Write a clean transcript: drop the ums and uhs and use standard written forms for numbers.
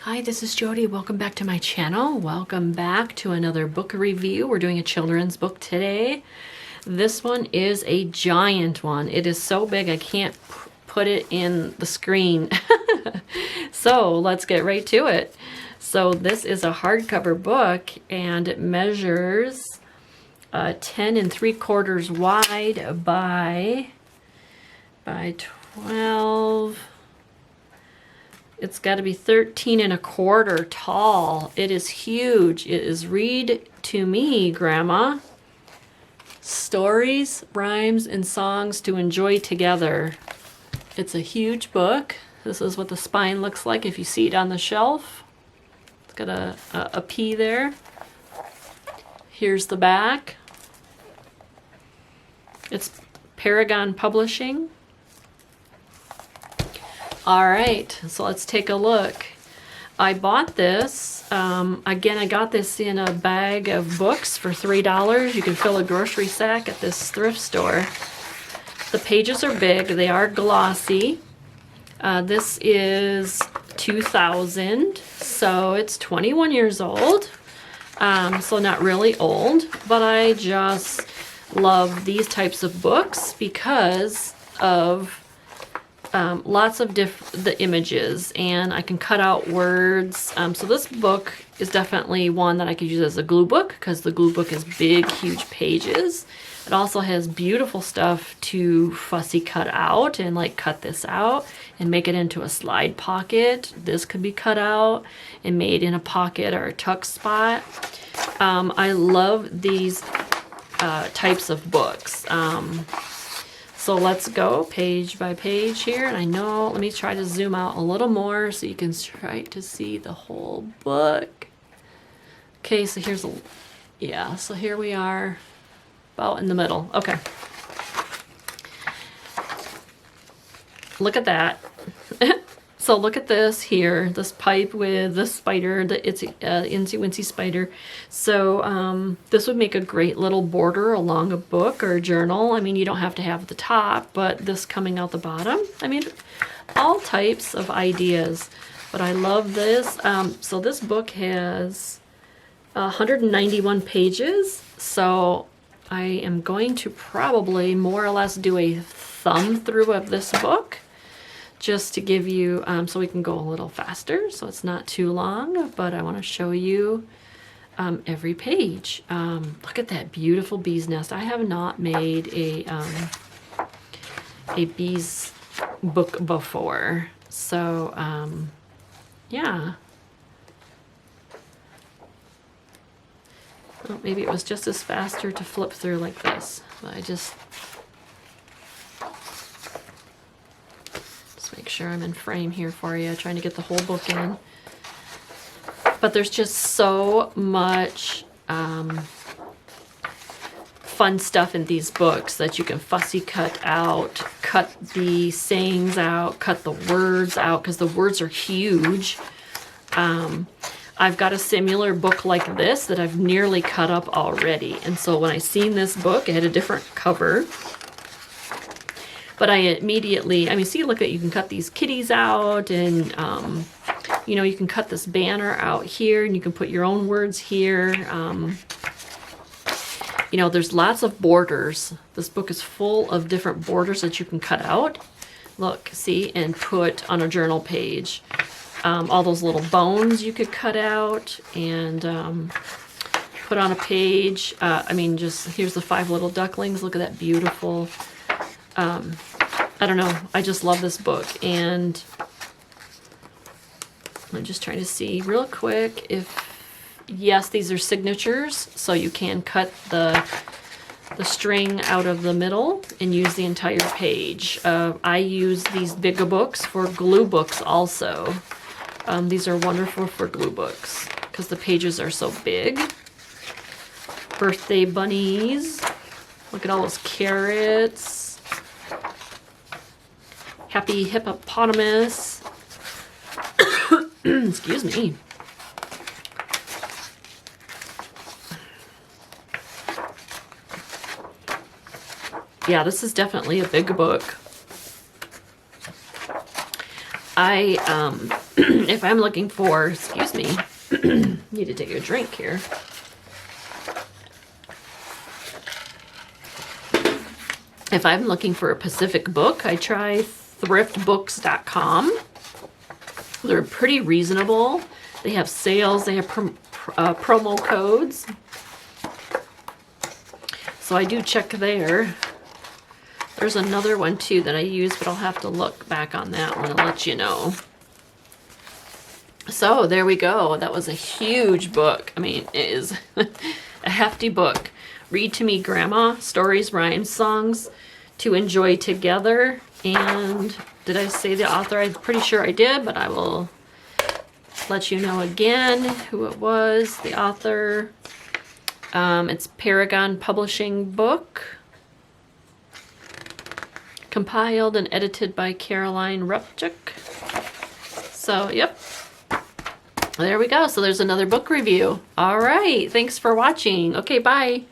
Hi, this is Jody. Welcome back to my channel. Welcome back to another book review. We're doing a children's book today. This one is a giant one. It is so big I can't put it in the screen. So let's get right to it. So this is a hardcover book and it measures 10 3/4 wide by 12. It's got to be 13 1/4 tall. It is huge. It is Read to Me, Grandma. Stories, rhymes, and songs to enjoy together. It's a huge book. This is what the spine looks like if you see it on the shelf. It's got a P there. Here's the back. It's Paragon Publishing. All right, so let's take a look. I bought this, again, I got this in a bag of books for $3. You can fill a grocery sack at this thrift store. The pages are big, they are glossy. This is 2000, so it's 21 years old. So not really old, but I just love these types of books because of lots of the images, and I can cut out words. So this book is definitely one that I could use as a glue book because the glue book is big, huge pages. It also has beautiful stuff to fussy cut out and like cut this out and make it into a slide pocket. This could be cut out and made in a pocket or a tuck spot. I love these types of books. So let's go page by page here. And I know, let me try to zoom out a little more so you can try to see the whole book. Okay, so here's so here we are about in the middle. Okay. Look at that. So look at this here, this pipe with the spider, the Itsy Wincy spider. So this would make a great little border along a book or a journal. I mean, you don't have to have the top, but this coming out the bottom. I mean, all types of ideas, but I love this. So this book has 191 pages. So I am going to probably more or less do a thumb through of this book, just to give you, so we can go a little faster, so it's not too long, but I want to show you every page. Look at that beautiful bee's nest. I have not made a bees book before, so yeah. Well, maybe it was just as faster to flip through like this, but I just make sure I'm in frame here for you, trying to get the whole book in. But there's just so much fun stuff in these books that you can fussy cut out, cut the sayings out, cut the words out, because the words are huge. I've got a similar book like this that I've nearly cut up already. And so when I seen this book, it had a different cover. But I immediately, I mean, see, look at, you can cut these kitties out, and, you know, you can cut this banner out here, and you can put your own words here. You know, there's lots of borders. This book is full of different borders that you can cut out. Look, see, and put on a journal page. All those little bones you could cut out and put on a page. I mean, just, here's the 5 little ducklings. Look at that beautiful... I don't know, I just love this book, and I'm just trying to see real quick if, yes, these are signatures, so you can cut the string out of the middle and use the entire page. I use these bigger books for glue books also. These are wonderful for glue books because the pages are so big. Birthday bunnies. Look at all those carrots. Happy hippopotamus. Excuse me. Yeah, this is definitely a big book. if I'm looking for, excuse me, need to take a drink here. If I'm looking for a Pacific book, I try thriftbooks.com. They're pretty reasonable. They have sales, they have promo codes. So I do check there. There's another one too that I use, but I'll have to look back on that one and let you know. So there we go. That was a huge book. I mean, it is a hefty book. Read to Me Grandma, Stories, Rhymes, Songs to Enjoy Together. And did I say the author? I'm pretty sure I did, but I will let you know again who it was, the author. It's Paragon Publishing book. Compiled and edited by Caroline Rupchik. So, yep. There we go. So there's another book review. All right. Thanks for watching. Okay, bye.